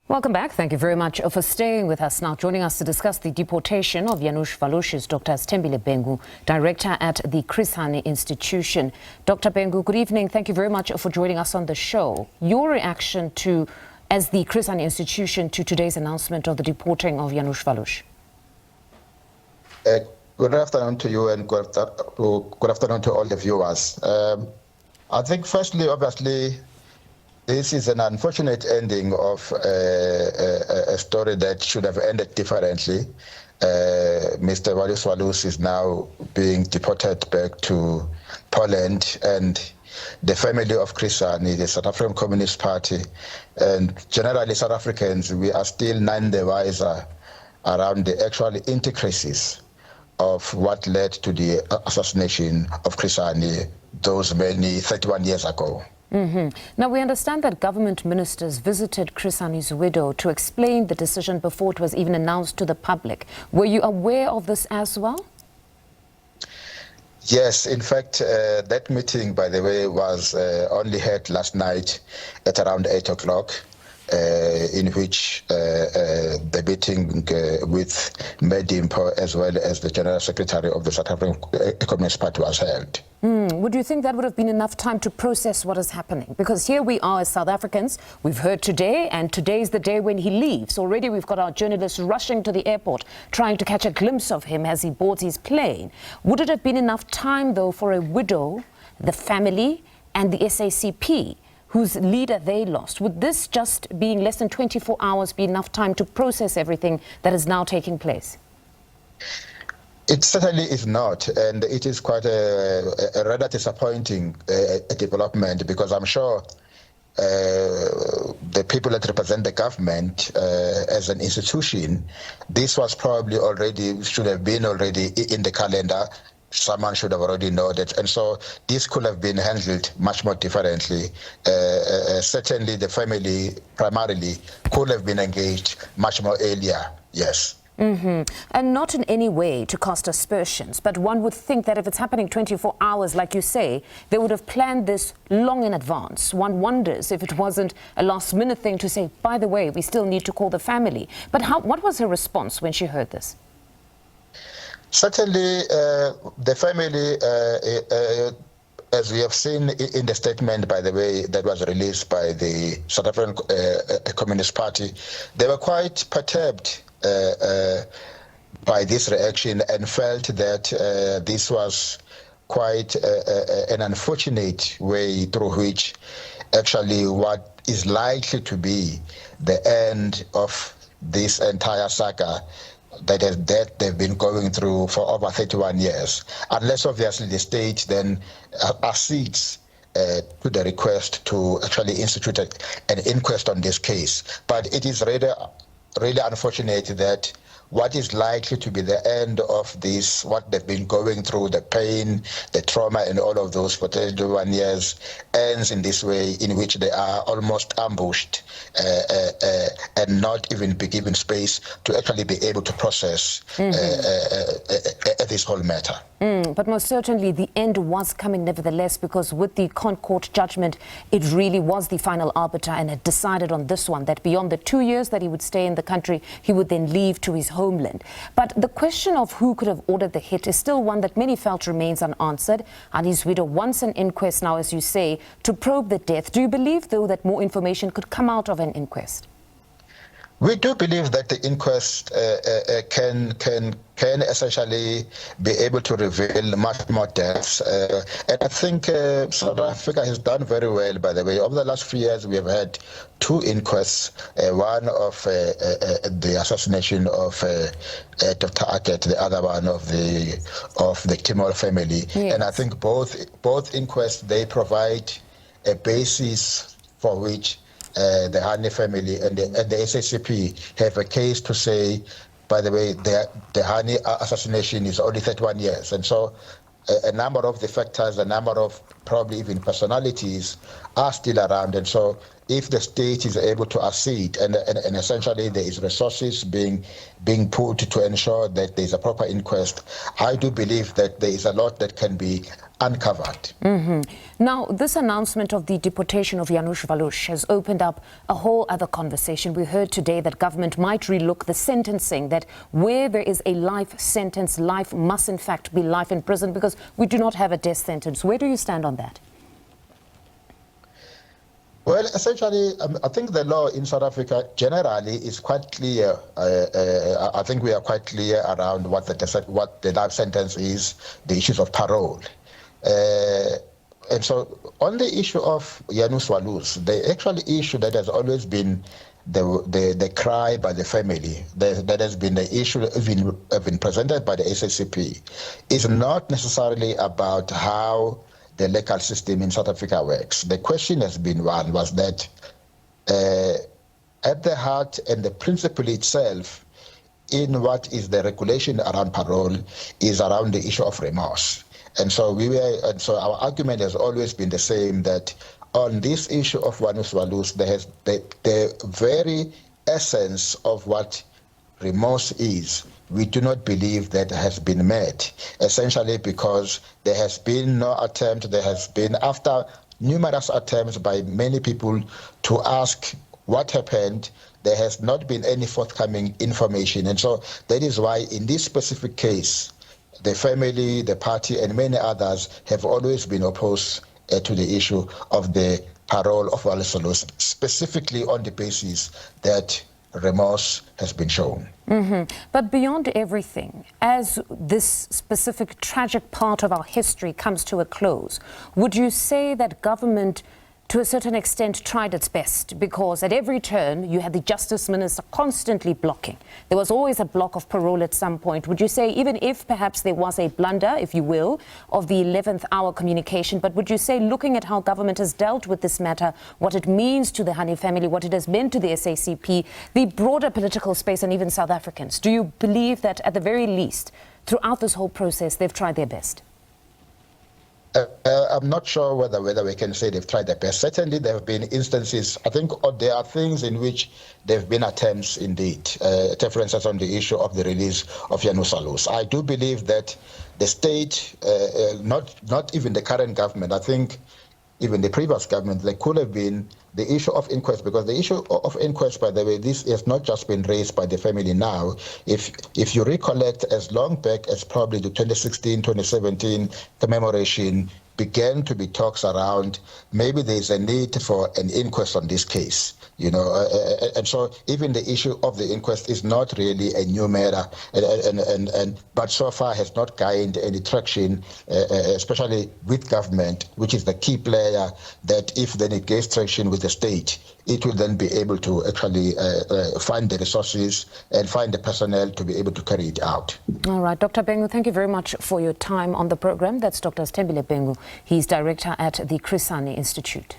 Welcome back. Thank you very much for staying with us. Now, joining us to discuss the deportation of Janus is Dr. Sithembile Bhengu, Director at the Hani Institute. Dr. Bhengu, good evening. Thank you very much for joining us on the show. Your reaction to, as the Hani Institute, to today's announcement of the deporting of Janus. Good afternoon to you and good afternoon to all the viewers. I think firstly, obviously, this is an unfortunate ending of a story that should have ended differently. Mr. Walus is now being deported back to Poland, and the family of Chris Hani, the South African Communist Party, and generally South Africans, we are still none the wiser around the actual intricacies of what led to the assassination of Chris Hani those many 31 years ago. Now, we understand that government ministers visited Chris Hani's widow to explain the decision before it was even announced to the public. Were you aware of this as well? Yes, in fact, that meeting, by the way, was only held last night at around 8 o'clock. In which the meeting with Medimpo as well as the General Secretary of the South African Communist Party was held. Would you think that would have been enough time to process what is happening? Because here we are as South Africans, we've heard today, and today's the day when he leaves. Already we've got our journalists rushing to the airport, trying to catch a glimpse of him as he boards his plane. Would it have been enough time, though, for a widow, the family, and the SACP, whose leader they lost? Would this just being less than 24 hours be enough time to process everything that is now taking place? It certainly is not, and it is quite a rather disappointing development, because I'm sure the people that represent the government as an institution, this was probably already, should have been already in the calendar. Someone should have already known that, and so this could have been handled much more differently. Certainly the family primarily could have been engaged much more earlier, yes. And not in any way to cast aspersions, but one would think that if it's happening 24 hours, like you say, they would have planned this long in advance. One wonders if it wasn't a last-minute thing to say, by the way, we still need to call the family. But what was her response when she heard this? Certainly, the family, as we have seen in the statement, by the way, that was released by the South African Communist Party, they were quite perturbed by this reaction and felt that this was quite an unfortunate way through which actually what is likely to be the end of this entire saga that they've been going through for over 31 years, unless obviously the state then accedes to the request to actually institute an inquest on this case. But it is really unfortunate that what is likely to be the end of this, what they've been going through, the pain, the trauma, and all of those for 31 years, ends in this way, in which they are almost ambushed and not even be given space to actually be able to process this whole matter. But most certainly the end was coming nevertheless, because with the court judgment, it really was the final arbiter, and it decided on this one, that beyond the 2 years that he would stay in the country, he would then leave to his homeland. But the question of who could have ordered the hit is still one that many felt remains unanswered. Hani's widow wants an inquest now, as you say, to probe the death. Do you believe, though, that more information could come out of an inquest? We do believe that the inquest can essentially be able to reveal much more deaths. And I think South Africa has done very well, by the way. Over the last few years, we have had 2 inquests, one of the assassination of Dr. Aket, the other one of the Timor family. Yes. And I think both inquests, they provide a basis for which the Hani family and the SACP have a case to say, by the way, the Hani assassination is only 31 years. And so a number of the factors, a number of probably even personalities are still around. And so if the state is able to accede and essentially there is resources being put to ensure that there is a proper inquest, I do believe that there is a lot that can be uncovered. Now, this announcement of the deportation of Janus Walus has opened up a whole other conversation. We heard today that government might relook the sentencing, that where there is a life sentence, life must in fact be life in prison, because we do not have a death sentence. Where do you stand on that? Well, essentially, I think the law in South Africa generally is quite clear. I think we are quite clear around what the life sentence is, the issues of parole. And so on the issue of Janus Walus, the actual issue that has always been the cry by the family, that has been the issue been presented by the SACP, is not necessarily about how the legal system in South Africa works. The question has been was that at the heart and the principle itself in what is the regulation around parole is around the issue of remorse. And so our argument has always been the same, that on this issue of Janus Walus, there has the very essence of what remorse is, we do not believe that has been met, essentially because there has been no attempt, there has been, after numerous attempts by many people to ask what happened, there has not been any forthcoming information. And so that is why in this specific case, the family, the party, and many others have always been opposed to the issue of the parole of Walus, specifically on the basis that remorse has been shown. But beyond everything, as this specific tragic part of our history comes to a close, would you say that government, to a certain extent, tried its best? Because at every turn, you had the Justice Minister constantly blocking. There was always a block of parole at some point. Would you say, even if perhaps there was a blunder, if you will, of the 11th hour communication, but would you say, looking at how government has dealt with this matter, what it means to the Hani family, what it has meant to the SACP, the broader political space, and even South Africans, do you believe that at the very least, throughout this whole process, they've tried their best? I'm not sure whether we can say they've tried their best. Certainly, there have been instances. I think there are things in which there have been attempts, indeed. For instance, on the issue of the release of Janus Walus. I do believe that the state, not even the current government, I think even the previous government, there could have been the issue of inquest, because the issue of inquest, by the way, this has not just been raised by the family now. If you recollect, as long back as probably the 2016, 2017 commemoration, began to be talks around maybe there's a need for an inquest on this case, and so even the issue of the inquest is not really a new matter, but so far has not gained any traction, especially with government, which is the key player, that if then it gains traction with the state, it will then be able to actually find the resources and find the personnel to be able to carry it out. All right, Dr. Bhengu, thank you very much for your time on the program. That's Dr. Sithembile Bhengu. He's director at the Hani Institute.